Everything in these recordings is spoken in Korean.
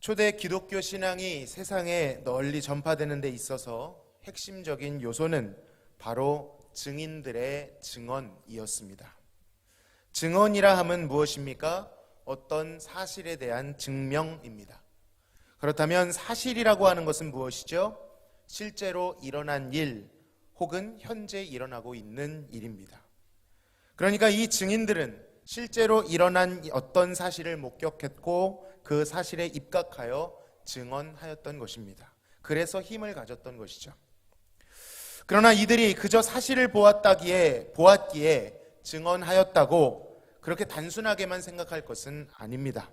초대 기독교 신앙이 세상에 널리 전파되는 데 있어서 핵심적인 요소는 바로 증인들의 증언이었습니다. 증언이라 함은 무엇입니까? 어떤 사실에 대한 증명입니다. 그렇다면 사실이라고 하는 것은 무엇이죠? 실제로 일어난 일 혹은 현재 일어나고 있는 일입니다. 그러니까 이 증인들은 실제로 일어난 어떤 사실을 목격했고 그 사실에 입각하여 증언하였던 것입니다. 그래서 힘을 가졌던 것이죠. 그러나 이들이 그저 사실을 보았기에 증언하였다고 그렇게 단순하게만 생각할 것은 아닙니다.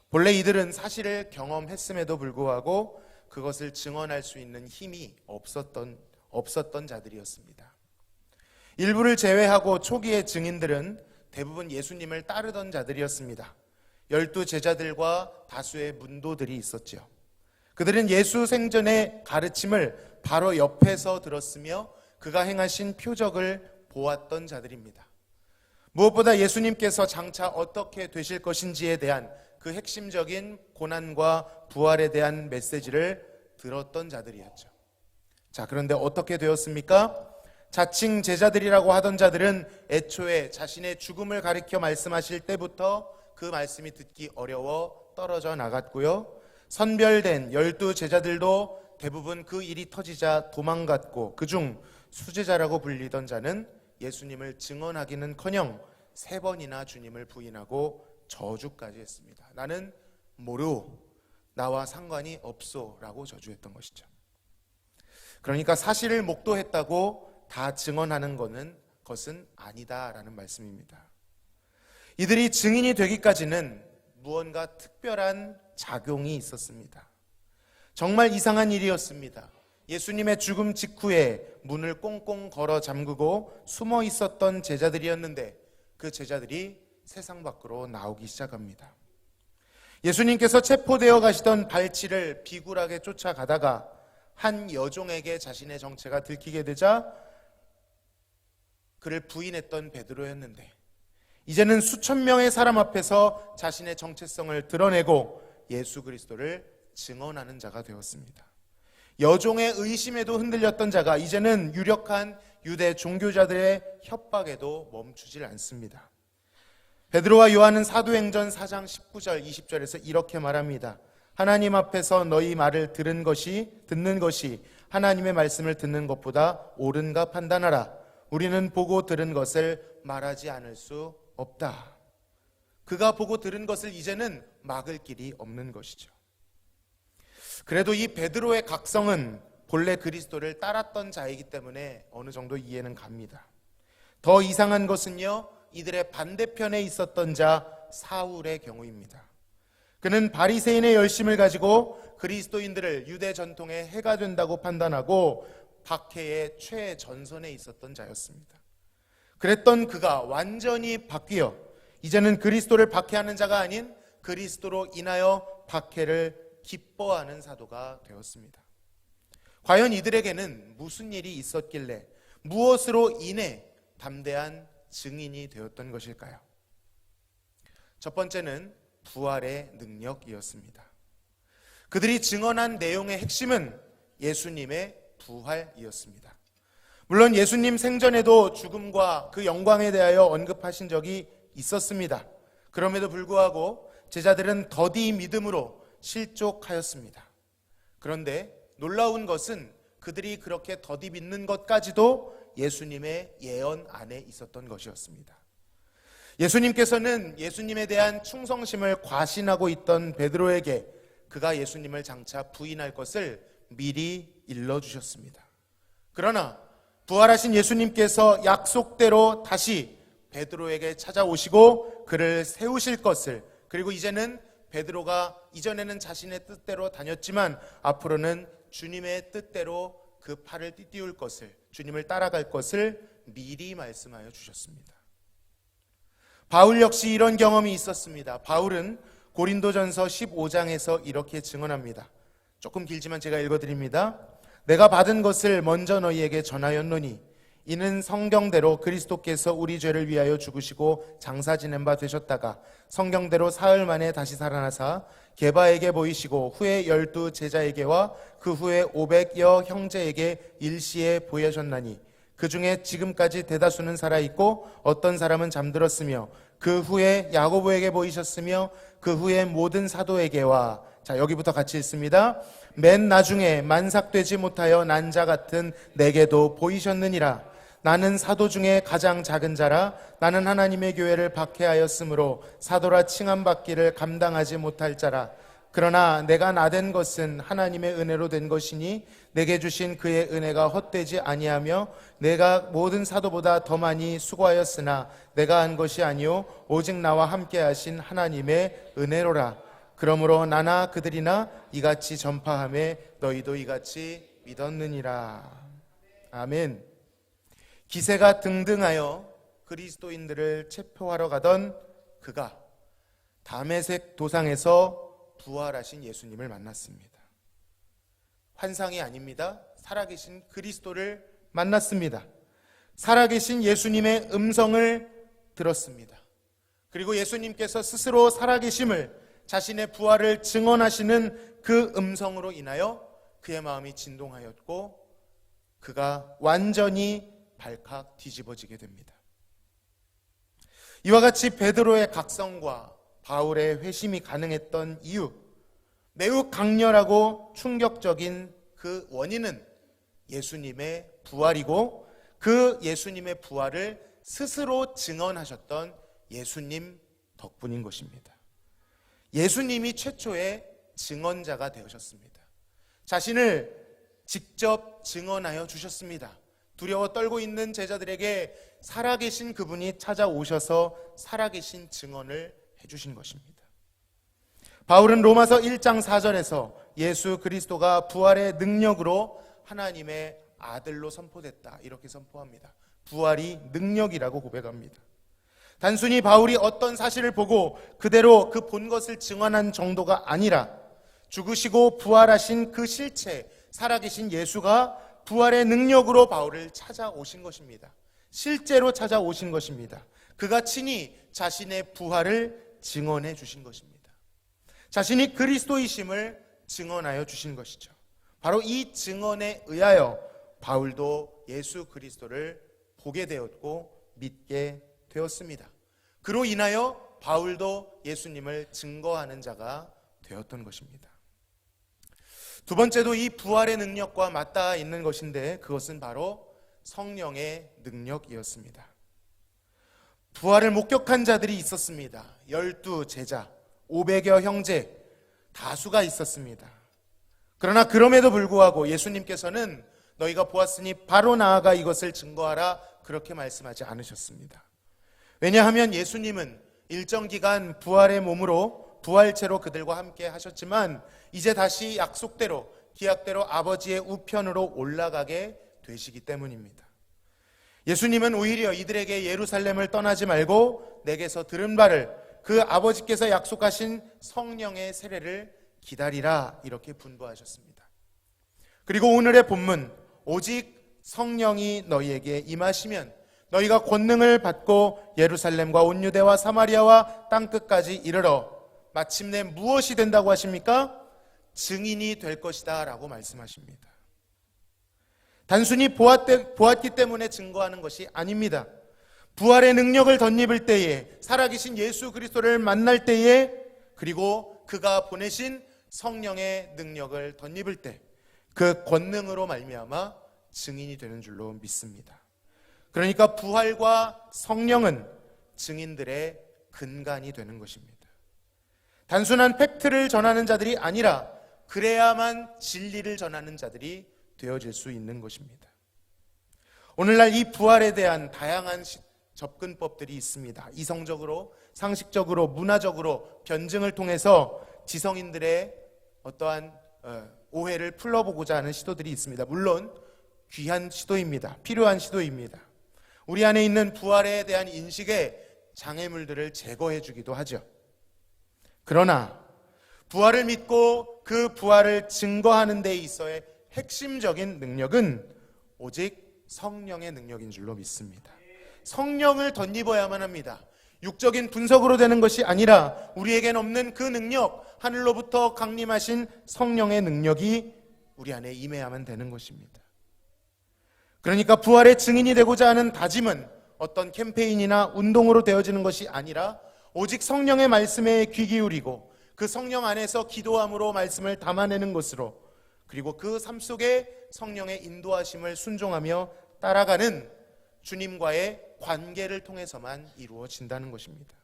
본래 이들은 사실을 경험했음에도 불구하고 그것을 증언할 수 있는 힘이 없었던 자들이었습니다. 일부를 제외하고 초기의 증인들은 대부분 예수님을 따르던 자들이었습니다. 12 제자들과 다수의 문도들이 있었죠. 그들은 예수 생전의 가르침을 바로 옆에서 들었으며 그가 행하신 표적을 보았던 자들입니다. 무엇보다 예수님께서 장차 어떻게 되실 것인지에 대한 그 핵심적인 고난과 부활에 대한 메시지를 들었던 자들이었죠. 자, 그런데 어떻게 되었습니까? 자칭 제자들이라고 하던 자들은 애초에 자신의 죽음을 가리켜 말씀하실 때부터 그 말씀이 듣기 어려워 떨어져 나갔고요. 선별된 12 제자들도 대부분 그 일이 터지자 도망갔고 그중 수제자라고 불리던 자는 예수님을 증언하기는커녕 3번이나 주님을 부인하고 저주까지 했습니다. 나는 모르오, 나와 상관이 없소 라고 저주했던 것이죠. 그러니까 사실을 목도했다고 다 증언하는 것은 아니다라는 말씀입니다. 이들이 증인이 되기까지는 무언가 특별한 작용이 있었습니다. 정말 이상한 일이었습니다. 예수님의 죽음 직후에 문을 꽁꽁 걸어 잠그고 숨어 있었던 제자들이었는데 그 제자들이 세상 밖으로 나오기 시작합니다. 예수님께서 체포되어 가시던 발치를 비굴하게 쫓아가다가 한 여종에게 자신의 정체가 들키게 되자 그를 부인했던 베드로였는데 이제는 수천 명의 사람 앞에서 자신의 정체성을 드러내고 예수 그리스도를 증언하는 자가 되었습니다. 여종의 의심에도 흔들렸던 자가 이제는 유력한 유대 종교자들의 협박에도 멈추질 않습니다. 베드로와 요한은 사도행전 4장 19절 20절에서 이렇게 말합니다. 하나님 앞에서 너희 말을 듣는 것이 하나님의 말씀을 듣는 것보다 옳은가 판단하라. 우리는 보고 들은 것을 말하지 않을 수 없다. 그가 보고 들은 것을 이제는 막을 길이 없는 것이죠. 그래도 이 베드로의 각성은 본래 그리스도를 따랐던 자이기 때문에 어느 정도 이해는 갑니다. 더 이상한 것은요, 이들의 반대편에 있었던 자 사울의 경우입니다. 그는 바리새인의 열심을 가지고 그리스도인들을 유대 전통에 해가 된다고 판단하고 박해의 최전선에 있었던 자였습니다. 그랬던 그가 완전히 바뀌어 이제는 그리스도를 박해하는 자가 아닌 그리스도로 인하여 박해를 기뻐하는 사도가 되었습니다. 과연 이들에게는 무슨 일이 있었길래 무엇으로 인해 담대한 증인이 되었던 것일까요? 첫 번째는 부활의 능력이었습니다. 그들이 증언한 내용의 핵심은 예수님의 부활이었습니다. 물론 예수님 생전에도 죽음과 그 영광에 대하여 언급하신 적이 있었습니다. 그럼에도 불구하고 제자들은 더디 믿음으로 실족하였습니다. 그런데 놀라운 것은 그들이 그렇게 더디 믿는 것까지도 예수님의 예언 안에 있었던 것이었습니다. 예수님께서는 예수님에 대한 충성심을 과신하고 있던 베드로에게 그가 예수님을 장차 부인할 것을 미리 일러주셨습니다. 그러나 부활하신 예수님께서 약속대로 다시 베드로에게 찾아오시고 그를 세우실 것을, 그리고 이제는 베드로가 이전에는 자신의 뜻대로 다녔지만 앞으로는 주님의 뜻대로 그 팔을 띠띠울 것을, 주님을 따라갈 것을 미리 말씀하여 주셨습니다. 바울 역시 이런 경험이 있었습니다. 바울은 고린도전서 15장에서 이렇게 증언합니다. 조금 길지만 제가 읽어드립니다. 내가 받은 것을 먼저 너희에게 전하였노니 이는 성경대로 그리스도께서 우리 죄를 위하여 죽으시고 장사 지낸 바 되셨다가 성경대로 사흘 만에 다시 살아나사 게바에게 보이시고 후에 12 제자에게와 그 후에 500여 형제에게 일시에 보이셨나니 그 중에 지금까지 대다수는 살아있고 어떤 사람은 잠들었으며 그 후에 야고보에게 보이셨으며 그 후에 모든 사도에게와 자 여기부터 같이 읽습니다. 맨 나중에 만삭되지 못하여 난 자 같은 내게도 보이셨느니라. 나는 사도 중에 가장 작은 자라. 나는 하나님의 교회를 박해하였으므로 사도라 칭함받기를 감당하지 못할 자라. 그러나 내가 나된 것은 하나님의 은혜로 된 것이니 내게 주신 그의 은혜가 헛되지 아니하며 내가 모든 사도보다 더 많이 수고하였으나 내가 한 것이 아니요 오직 나와 함께 하신 하나님의 은혜로라. 그러므로 나나 그들이나 이같이 전파하매 너희도 이같이 믿었느니라. 아멘. 기세가 등등하여 그리스도인들을 체포하러 가던 그가 다메섹 도상에서 부활하신 예수님을 만났습니다. 환상이 아닙니다. 살아계신 그리스도를 만났습니다. 살아계신 예수님의 음성을 들었습니다. 그리고 예수님께서 스스로 살아계심을 자신의 부활을 증언하시는 그 음성으로 인하여 그의 마음이 진동하였고 그가 완전히 발칵 뒤집어지게 됩니다. 이와 같이 베드로의 각성과 바울의 회심이 가능했던 이유, 매우 강렬하고 충격적인 그 원인은 예수님의 부활이고 그 예수님의 부활을 스스로 증언하셨던 예수님 덕분인 것입니다. 예수님이 최초의 증언자가 되셨습니다. 자신을 직접 증언하여 주셨습니다. 두려워 떨고 있는 제자들에게 살아계신 그분이 찾아오셔서 살아계신 증언을 해주신 것입니다. 바울은 로마서 1장 4절에서 예수 그리스도가 부활의 능력으로 하나님의 아들로 선포됐다 이렇게 선포합니다. 부활이 능력이라고 고백합니다. 단순히 바울이 어떤 사실을 보고 그대로 그 본 것을 증언한 정도가 아니라 죽으시고 부활하신 그 실체, 살아계신 예수가 부활의 능력으로 바울을 찾아오신 것입니다. 실제로 찾아오신 것입니다. 그가 친히 자신의 부활을 증언해 주신 것입니다. 자신이 그리스도이심을 증언하여 주신 것이죠. 바로 이 증언에 의하여 바울도 예수 그리스도를 보게 되었고 믿게 되었습니다. 그로 인하여 바울도 예수님을 증거하는 자가 되었던 것입니다. 두 번째도 이 부활의 능력과 맞닿아 있는 것인데 그것은 바로 성령의 능력이었습니다. 부활을 목격한 자들이 있었습니다. 12 제자, 500여 형제, 다수가 있었습니다. 그러나 그럼에도 불구하고 예수님께서는 너희가 보았으니 바로 나아가 이것을 증거하라 그렇게 말씀하지 않으셨습니다. 왜냐하면 예수님은 일정 기간 부활의 몸으로 부활체로 그들과 함께 하셨지만 이제 다시 약속대로 기약대로 아버지의 우편으로 올라가게 되시기 때문입니다. 예수님은 오히려 이들에게 예루살렘을 떠나지 말고 내게서 들은 바를 그 아버지께서 약속하신 성령의 세례를 기다리라 이렇게 분부하셨습니다. 그리고 오늘의 본문 오직 성령이 너희에게 임하시면 너희가 권능을 받고 예루살렘과 온 유대와 사마리아와 땅끝까지 이르러 마침내 무엇이 된다고 하십니까? 증인이 될 것이다 라고 말씀하십니다. 단순히 보았기 때문에 증거하는 것이 아닙니다. 부활의 능력을 덧입을 때에 살아계신 예수 그리스도를 만날 때에 그리고 그가 보내신 성령의 능력을 덧입을 때 그 권능으로 말미암아 증인이 되는 줄로 믿습니다. 그러니까 부활과 성령은 증인들의 근간이 되는 것입니다. 단순한 팩트를 전하는 자들이 아니라 그래야만 진리를 전하는 자들이 되어질 수 있는 것입니다. 오늘날 이 부활에 대한 다양한 접근법들이 있습니다. 이성적으로, 상식적으로, 문화적으로 변증을 통해서 지성인들의 어떠한 오해를 풀어보고자 하는 시도들이 있습니다. 물론 귀한 시도입니다. 필요한 시도입니다. 우리 안에 있는 부활에 대한 인식의 장애물들을 제거해 주기도 하죠. 그러나 부활을 믿고 그 부활을 증거하는 데 있어의 핵심적인 능력은 오직 성령의 능력인 줄로 믿습니다. 성령을 덧입어야만 합니다. 육적인 분석으로 되는 것이 아니라 우리에겐 없는 그 능력, 하늘로부터 강림하신 성령의 능력이 우리 안에 임해야만 되는 것입니다. 그러니까 부활의 증인이 되고자 하는 다짐은 어떤 캠페인이나 운동으로 되어지는 것이 아니라 오직 성령의 말씀에 귀 기울이고 그 성령 안에서 기도함으로 말씀을 담아내는 것으로, 그리고 그 삶 속에 성령의 인도하심을 순종하며 따라가는 주님과의 관계를 통해서만 이루어진다는 것입니다.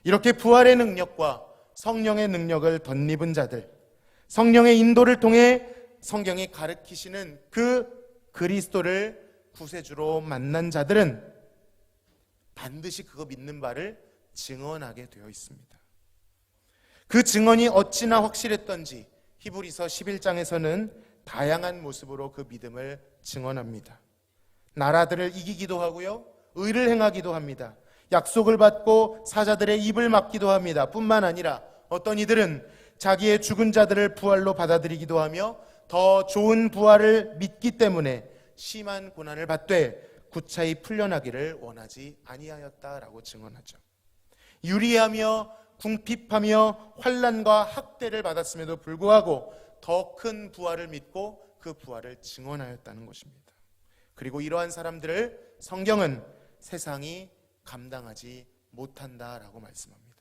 이렇게 부활의 능력과 성령의 능력을 덧입은 자들, 성령의 인도를 통해 성경이 가르치시는 그 그리스도를 구세주로 만난 자들은 반드시 그거 믿는 바를 증언하게 되어 있습니다. 그 증언이 어찌나 확실했던지 히브리서 11장에서는 다양한 모습으로 그 믿음을 증언합니다. 나라들을 이기기도 하고요, 의를 행하기도 합니다. 약속을 받고 사자들의 입을 막기도 합니다. 뿐만 아니라 어떤 이들은 자기의 죽은 자들을 부활로 받아들이기도 하며 더 좋은 부활을 믿기 때문에 심한 고난을 받되 구차히 풀려나기를 원하지 아니하였다라고 증언하죠. 유리하며 궁핍하며 환난과 학대를 받았음에도 불구하고 더 큰 부활을 믿고 그 부활을 증언하였다는 것입니다. 그리고 이러한 사람들을 성경은 세상이 감당하지 못한다라고 말씀합니다.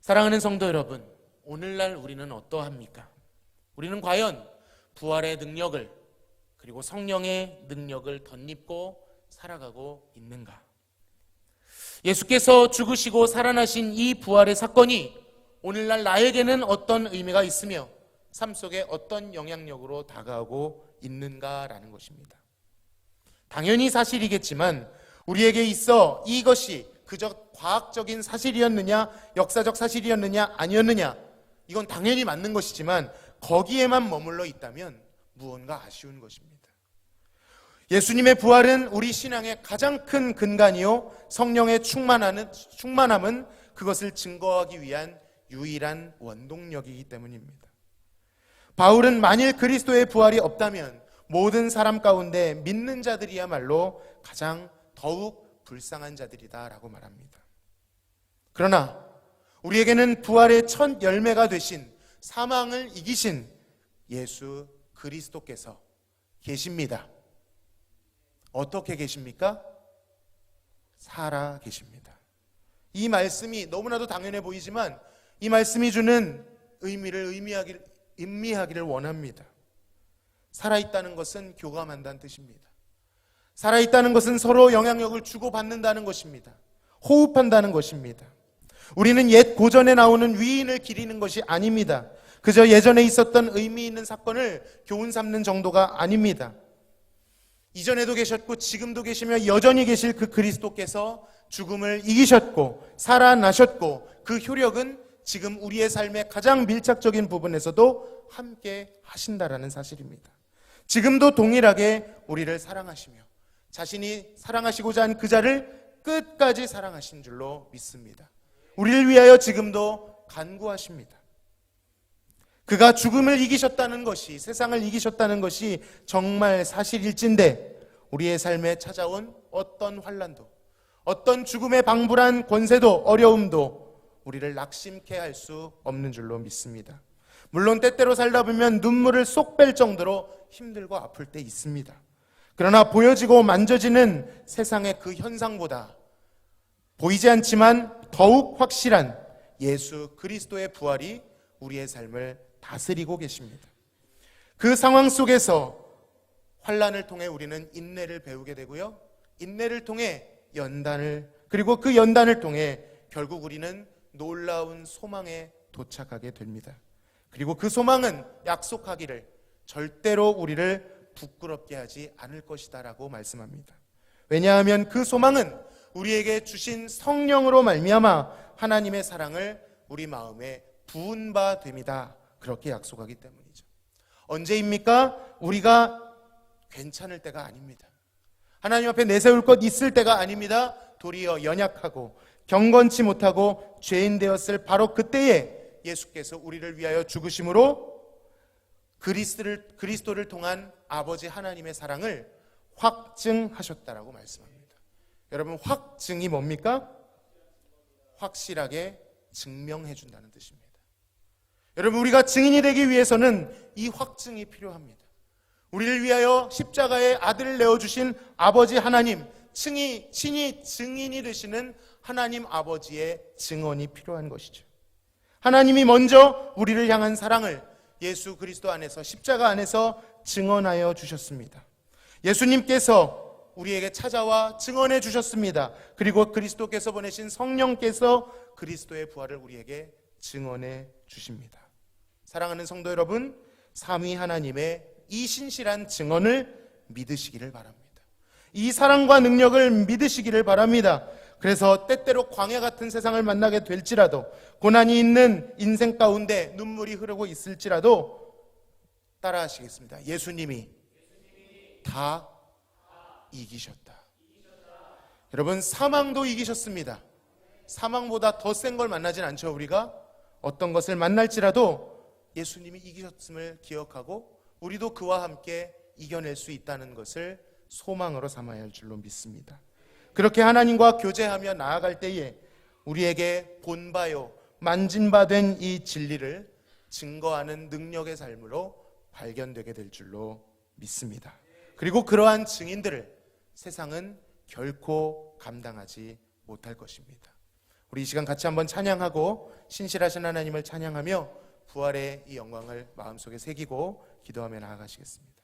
사랑하는 성도 여러분, 오늘날 우리는 어떠합니까? 우리는 과연 부활의 능력을, 그리고 성령의 능력을 덧입고 살아가고 있는가? 예수께서 죽으시고 살아나신 이 부활의 사건이 오늘날 나에게는 어떤 의미가 있으며 삶 속에 어떤 영향력으로 다가오고 있는가라는 것입니다. 당연히 사실이겠지만 우리에게 있어 이것이 그저 과학적인 사실이었느냐, 역사적 사실이었느냐, 아니었느냐, 이건 당연히 맞는 것이지만 거기에만 머물러 있다면 무언가 아쉬운 것입니다. 예수님의 부활은 우리 신앙의 가장 큰 근간이요, 성령의 충만함은 그것을 증거하기 위한 유일한 원동력이기 때문입니다. 바울은 만일 그리스도의 부활이 없다면 모든 사람 가운데 믿는 자들이야말로 가장 더욱 불쌍한 자들이다라고 말합니다. 그러나 우리에게는 부활의 첫 열매가 되신 사망을 이기신 예수 그리스도께서 계십니다. 어떻게 계십니까? 살아 계십니다. 이 말씀이 너무나도 당연해 보이지만 이 말씀이 주는 의미를 음미하기를 원합니다. 살아있다는 것은 교감한다는 뜻입니다. 살아있다는 것은 서로 영향력을 주고받는다는 것입니다. 호흡한다는 것입니다. 우리는 옛 고전에 나오는 위인을 기리는 것이 아닙니다. 그저 예전에 있었던 의미 있는 사건을 교훈 삼는 정도가 아닙니다. 이전에도 계셨고 지금도 계시며 여전히 계실 그 그리스도께서 죽음을 이기셨고 살아나셨고 그 효력은 지금 우리의 삶의 가장 밀착적인 부분에서도 함께 하신다라는 사실입니다. 지금도 동일하게 우리를 사랑하시며 자신이 사랑하시고자 한 그 자를 끝까지 사랑하신 줄로 믿습니다. 우리를 위하여 지금도 간구하십니다. 그가 죽음을 이기셨다는 것이, 세상을 이기셨다는 것이 정말 사실일진데 우리의 삶에 찾아온 어떤 환난도, 어떤 죽음의 방불한 권세도, 어려움도 우리를 낙심케 할 수 없는 줄로 믿습니다. 물론 때때로 살다 보면 눈물을 쏙 뺄 정도로 힘들고 아플 때 있습니다. 그러나 보여지고 만져지는 세상의 그 현상보다 보이지 않지만 더욱 확실한 예수 그리스도의 부활이 우리의 삶을 다스리고 계십니다. 그 상황 속에서 환난을 통해 우리는 인내를 배우게 되고요, 인내를 통해 연단을, 그리고 그 연단을 통해 결국 우리는 놀라운 소망에 도착하게 됩니다. 그리고 그 소망은 약속하기를 절대로 우리를 부끄럽게 하지 않을 것이다 라고 말씀합니다. 왜냐하면 그 소망은 우리에게 주신 성령으로 말미암아 하나님의 사랑을 우리 마음에 부은 바 됩니다. 그렇게 약속하기 때문이죠. 언제입니까? 우리가 괜찮을 때가 아닙니다. 하나님 앞에 내세울 것 있을 때가 아닙니다. 도리어 연약하고 경건치 못하고 죄인 되었을 바로 그때에 예수께서 우리를 위하여 죽으심으로 그리스도를 통한 아버지 하나님의 사랑을 확증하셨다라고 말씀합니다. 여러분, 확증이 뭡니까? 확실하게 증명해 준다는 뜻입니다. 여러분, 우리가 증인이 되기 위해서는 이 확증이 필요합니다. 우리를 위하여 십자가의 아들을 내어주신 아버지 하나님, 친히 증인이 되시는 하나님 아버지의 증언이 필요한 것이죠. 하나님이 먼저 우리를 향한 사랑을 예수 그리스도 안에서, 십자가 안에서 증언하여 주셨습니다. 예수님께서 우리에게 찾아와 증언해 주셨습니다. 그리고 그리스도께서 보내신 성령께서 그리스도의 부활을 우리에게 증언해 주십니다. 사랑하는 성도 여러분, 삼위 하나님의 이 신실한 증언을 믿으시기를 바랍니다. 이 사랑과 능력을 믿으시기를 바랍니다. 그래서 때때로 광야 같은 세상을 만나게 될지라도, 고난이 있는 인생 가운데 눈물이 흐르고 있을지라도 따라 하시겠습니다. 예수님이 다 이기셨다. 여러분, 사망도 이기셨습니다. 사망보다 더 센 걸 만나진 않죠. 우리가 어떤 것을 만날지라도 예수님이 이기셨음을 기억하고 우리도 그와 함께 이겨낼 수 있다는 것을 소망으로 삼아야 할 줄로 믿습니다. 그렇게 하나님과 교제하며 나아갈 때에 우리에게 본바요 만진 바 된 이 진리를 증거하는 능력의 삶으로 발견되게 될 줄로 믿습니다. 그리고 그러한 증인들을 세상은 결코 감당하지 못할 것입니다. 우리 이 시간 같이 한번 찬양하고 신실하신 하나님을 찬양하며 부활의 이 영광을 마음속에 새기고 기도하며 나아가시겠습니다.